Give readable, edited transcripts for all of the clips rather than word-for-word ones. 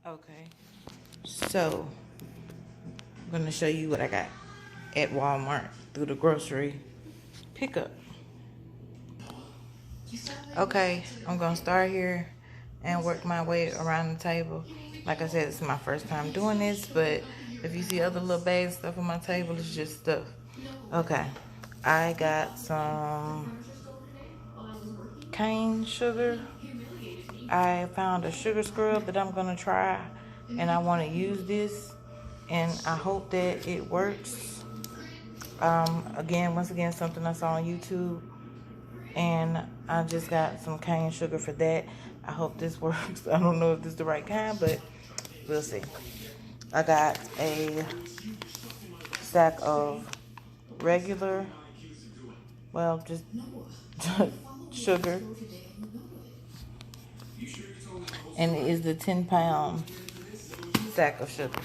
Okay, so I'm gonna show you what I got at Walmart through the grocery pickup. Okay, I'm gonna start here and work my way around the table. Like I said, it's my first time doing this, but if you see other little bags stuff on my table, it's just stuff. Okay, I got some cane sugar. I found a sugar scrub that I'm gonna try, and I want to use this, and I hope that it works. Once again, something I saw on YouTube, and I just got some cane sugar for that. I hope this works. I don't know if this is the right kind, but we'll see. I got a stack of regular, just sugar, and it is the 10-pound stack of sugar.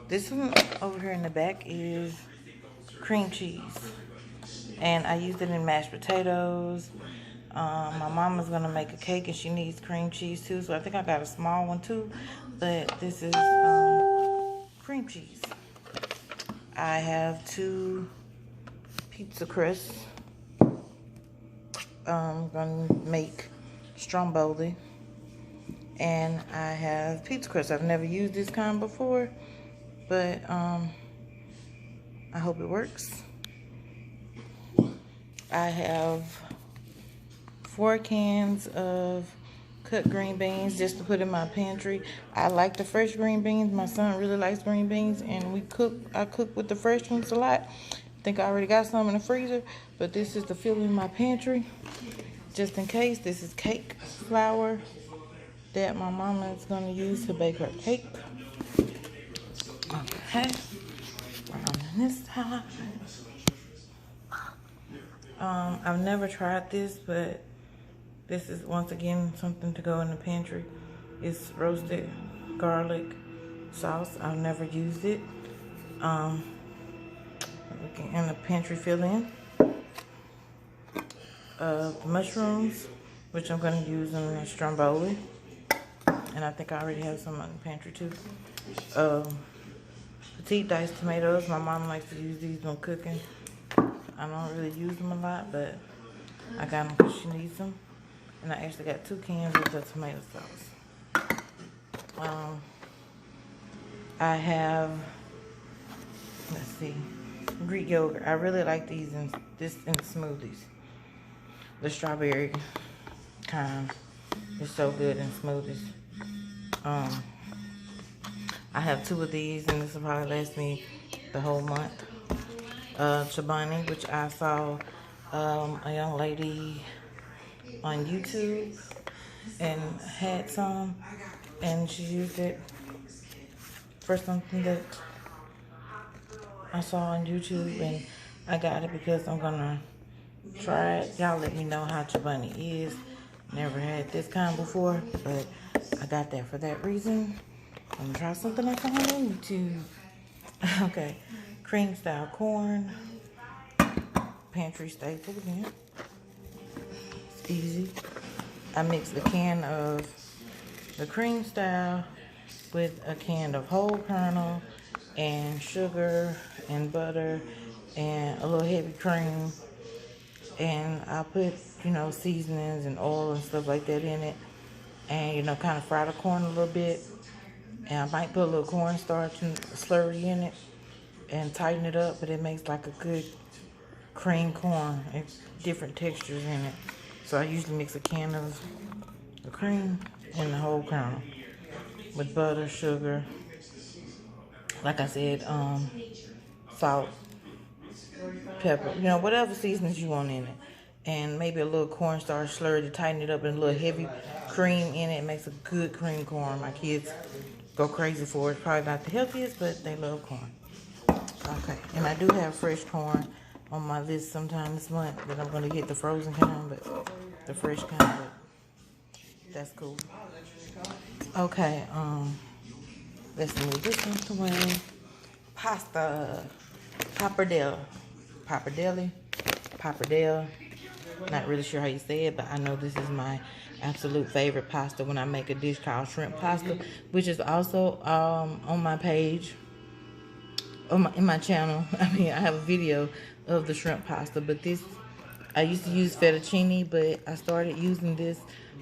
This one over here in the back is cream cheese, and I used it in mashed potatoes. My mama's gonna make a cake and she needs cream cheese too, so I think I got a small one too, but this is cream cheese. I have 2 pizza crusts. I'm gonna make stromboli, and I have pizza crust. I've never used this kind before, but I hope it works. I have 4 cans of cut green beans just to put in my pantry. I like the fresh green beans. My son really likes green beans, and I cook with the fresh ones a lot. I think I already got some in the freezer, but this is to fill in my pantry just in case. This is cake flour that my mama is going to use to bake her cake. Okay, on this side. I've never tried this, but this is once again something to go in the pantry. It's roasted garlic sauce. I've never used it. In the pantry fill-in. Mushrooms, which I'm going to use in the stromboli. And I think I already have some in the pantry too. Petite diced tomatoes. My mom likes to use these when cooking. I don't really use them a lot, but I got them because she needs them. And I actually got 2 cans of the tomato sauce. I have, let's see, Greek yogurt. I really like these in smoothies. The strawberry kind is so good in smoothies. I have 2 of these, and this will probably last me the whole month. Chobani, which I saw a young lady on YouTube and had some, and she used it for something that I saw on YouTube, and I got it because I'm gonna try it. Y'all let me know how Chobani is. Never had this kind before, but I got that for that reason. I'm gonna try something I found on YouTube. Okay, cream style corn, pantry staple again. It's easy. I mixed a can of the cream style with a can of whole kernel and sugar and butter and a little heavy cream, and I put seasonings and oil and stuff like that in it, and kind of fry the corn a little bit, and I might put a little cornstarch and slurry in it and tighten it up, but it makes like a good cream corn and different textures in it. So I usually mix a can of the cream and the whole kernel with butter, sugar, like I said, salt, pepper, whatever seasonings you want in it, and maybe a little cornstarch slurry to tighten it up, and a little heavy cream in it. It makes a good cream corn. My kids go crazy for it. It's probably not the healthiest, but they love corn. Okay, and I do have fresh corn on my list sometime this month, but I'm gonna get the frozen kind, but the fresh kind, but that's cool. Okay, let's move this one away. Pasta, pappardelle. Not really sure how you say it, but I know this is my absolute favorite pasta when I make a dish called shrimp pasta, which is also on my page, in my channel. I mean, I have a video of the shrimp pasta, but this, I used to use fettuccine, but I started using this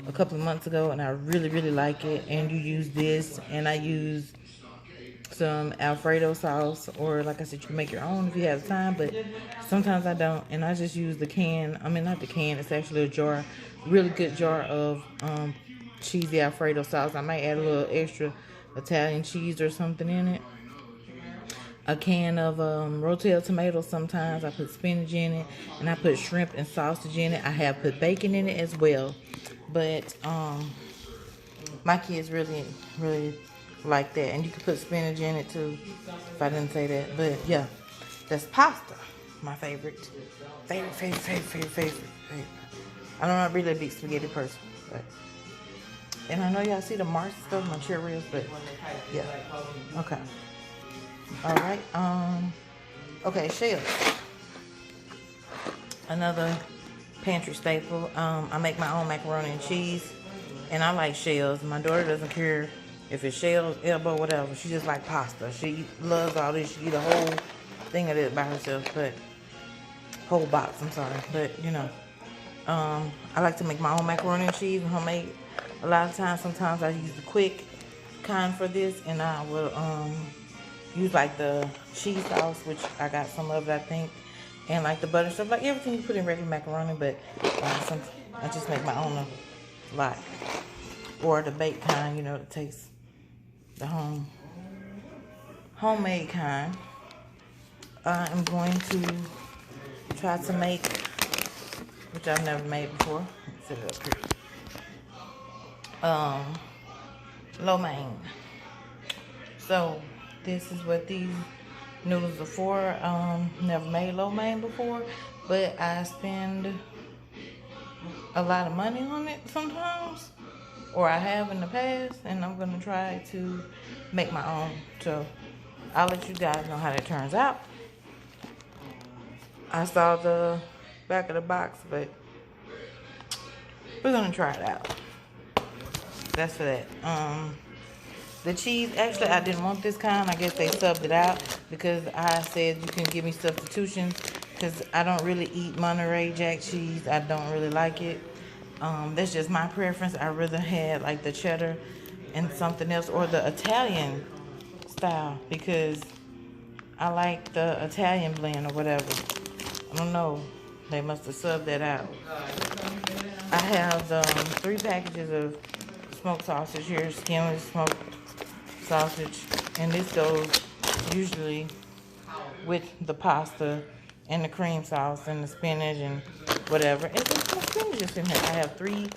a couple of months ago, and I really, really like it. And you use this, and I use some Alfredo sauce, or like I said, you can make your own if you have time, but sometimes I don't, and I just use the can. I mean, not the can, it's actually a jar, really good jar of cheesy Alfredo sauce. I might add a little extra Italian cheese or something in it. A can of Rotel tomatoes. Sometimes I put spinach in it, and I put shrimp and sausage in it. I have put bacon in it as well, but my kids really, really like that. And you can put spinach in it too, if I didn't say that. But yeah, that's pasta. My favorite. Favorite. I'm not really a big spaghetti person, but, and I know y'all see the marks stuff, my Cheerios, but yeah. Okay. All right. Okay, shells. Another pantry staple. I make my own macaroni and cheese, and I like shells. My daughter doesn't care if it's shells, elbow, whatever. She just like pasta. She loves all this. She eat a whole thing of it by herself, but whole box. I'm sorry, but you know, I like to make my own macaroni and cheese and homemade. A lot of times, sometimes I use the quick kind for this, and I will use like the cheese sauce, which I got some of it, I think, and like the butter stuff, like everything you put in regular macaroni, but I just make my own a lot. Or the baked kind, you know, that tastes the homemade kind. I'm going to try to make, which I've never made before. Let's set it up here. Lo mein. So this is what these noodles are for. Never made lo mein before, but I spend a lot of money on it sometimes, or I have in the past, and I'm gonna try to make my own. So I'll let you guys know how that turns out. I saw the back of the box, but we're gonna try it out. That's for that. The cheese, actually, I didn't want this kind. I guess they subbed it out because I said you can give me substitutions, because I don't really eat Monterey Jack cheese. I don't really like it. That's just my preference. I rather had like the cheddar and something else, or the Italian style, because I like the Italian blend or whatever. I don't know. They must have subbed that out. I have 3 packages of smoked sausage here, skinless smoked sausage, and this goes usually with the pasta and the cream sauce and the spinach and whatever. And the spinach is in here. I have 3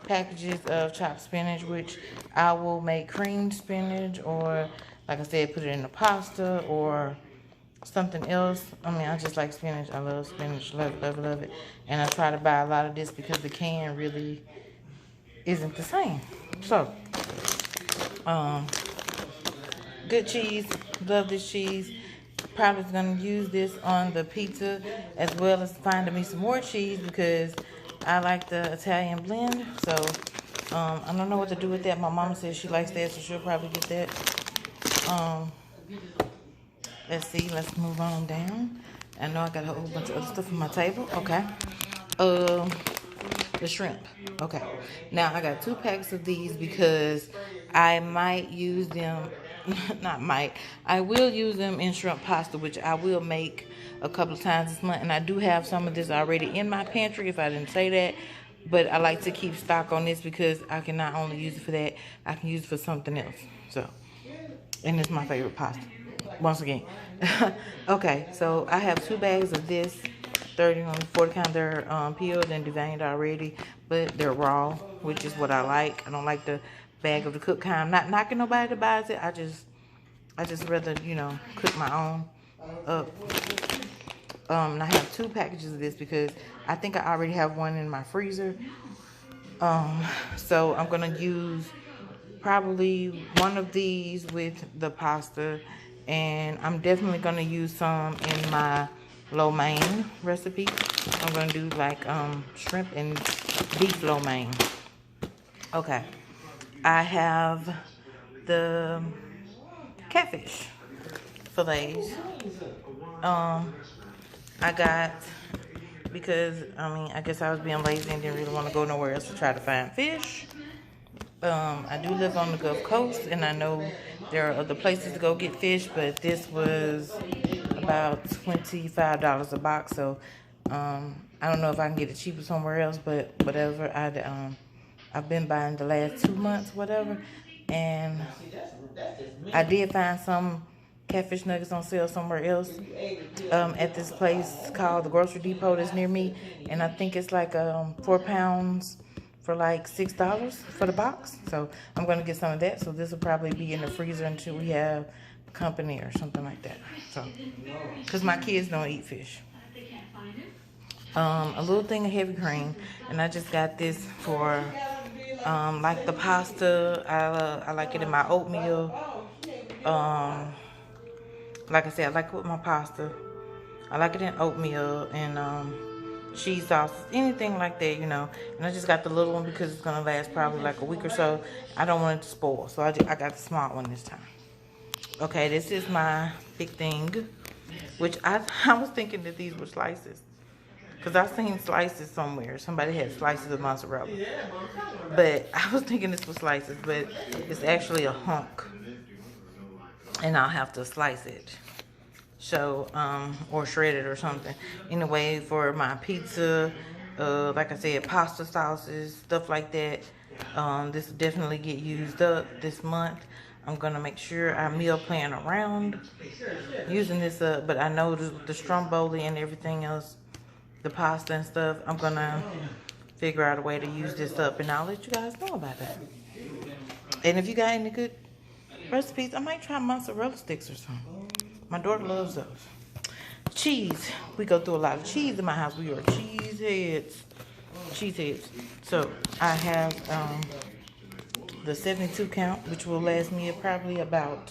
packages of chopped spinach, which I will make creamed spinach, or like I said, put it in the pasta or something else. I mean, I just like spinach. I love spinach. Love it. And I try to buy a lot of this because the can really isn't the same. So, good cheese. Love this cheese. Probably gonna use this on the pizza, as well as finding me some more cheese, because I like the Italian blend. So I don't know what to do with that. My mama says she likes that, so she'll probably get that. Let's see. Let's move on down. I know I got a whole bunch of other stuff on my table. Okay. The shrimp. Okay. Now I got 2 packs of these because I might use them. Not might. I will use them in shrimp pasta, which I will make a couple of times this month. And I do have some of this already in my pantry, if I didn't say that. But I like to keep stock on this because I can not only use it for that, I can use it for something else. So, and it's my favorite pasta. Once again. Okay, so I have 2 bags of this. 30 on 40 count. They're peeled and deveined already, but they're raw, which is what I like. I don't like the bag of the cooked kind. I'm not knocking nobody that buys it. I just rather, you know, cook my own up. And I have 2 packages of this because I think I already have one in my freezer. So I'm gonna use probably one of these with the pasta, and I'm definitely gonna use some in my lo mein recipe. I'm gonna do like shrimp and beef lo mein. Okay, I have the catfish fillets. I got, because I guess I was being lazy and didn't really want to go nowhere else to try to find fish. I do live on the Gulf Coast, and I know there are other places to go get fish, but this was about $25 a box. So I don't know if I can get it cheaper somewhere else, but whatever. I've been buying the last 2 months, whatever, and I did find some catfish nuggets on sale somewhere else at this place called the Grocery Depot that's near me, and I think it's like 4 pounds for like $6 for the box. So I'm gonna get some of that. So this will probably be in the freezer until we have company or something like that. So, cause my kids don't eat fish. A little thing of heavy cream, and I just got this for like the pasta. I like it in my oatmeal. Like I said, I like it with my pasta. I like it in oatmeal and cheese sauce, anything like that, you know. And I just got the little one because it's gonna last probably like a week or so. I don't want it to spoil, so I got the small one this time. Okay, this is my big thing, which I was thinking that these were slices, because I seen slices somewhere. Somebody had slices of mozzarella, but I was thinking this was slices, but it's actually a hunk, and I'll have to slice it. So, or shred it or something. Anyway, for my pizza, like I said, pasta sauces, stuff like that. This will definitely get used up this month. I'm gonna make sure I meal plan around using this up, but I know the stromboli and everything else, the pasta and stuff, I'm gonna figure out a way to use this up, and I'll let you guys know about that. And if you got any good recipes, I might try mozzarella sticks or something. My daughter loves those. Cheese. We go through a lot of cheese in my house. We are cheeseheads. Cheeseheads. So I have the 72 count, which will last me probably about,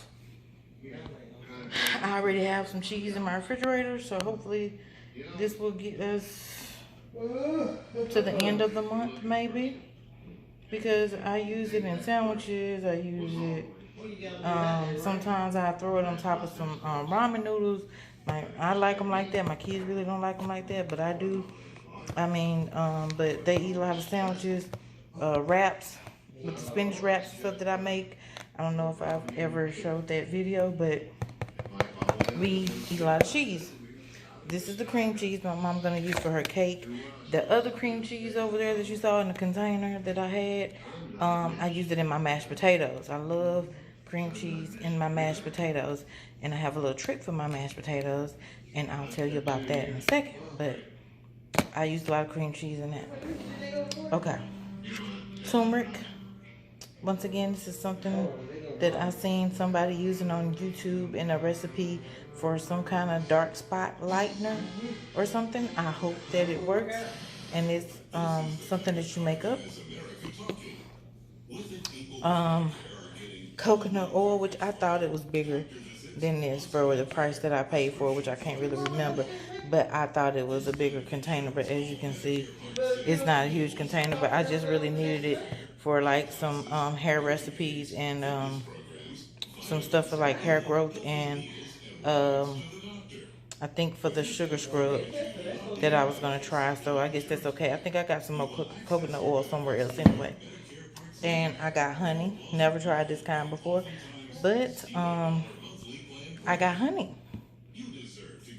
I already have some cheese in my refrigerator, so hopefully this will get us to the end of the month maybe, because I use it in sandwiches. I use it sometimes I throw it on top of some ramen noodles. I like them like that. My kids really don't like them like that, but I do. But they eat a lot of sandwiches, wraps, with the spinach wraps and stuff that I make. I don't know if I've ever showed that video, but we eat a lot of cheese. This is the cream cheese my mom's gonna use for her cake. The other cream cheese over there that you saw in the container that I had, I used it in my mashed potatoes. I love cream cheese in my mashed potatoes, and I have a little trick for my mashed potatoes, and I'll tell you about that in a second. But I used a lot of cream cheese in that. Okay, turmeric. Once again, this is something that I seen somebody using on YouTube in a recipe for some kind of dark spot lightener or something. I hope that it works, and it's something that you make up. Coconut oil, which I thought it was bigger than this for the price that I paid for, which I can't really remember, but I thought it was a bigger container. But as you can see, it's not a huge container, but I just really needed it for like some hair recipes and some stuff for like hair growth, and I think for the sugar scrub that I was gonna try. So I guess that's okay. I think I got some more coconut oil somewhere else anyway. And I got honey. Never tried this kind before, but I got honey.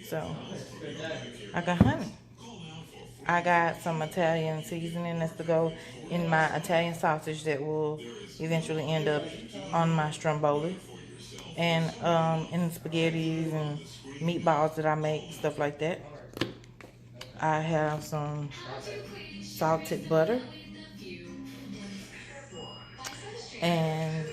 So I got honey. I got some Italian seasoning that's to go in my Italian sausage that will eventually end up on my stromboli, and in spaghettis and meatballs that I make, stuff like that. I have some salted butter, and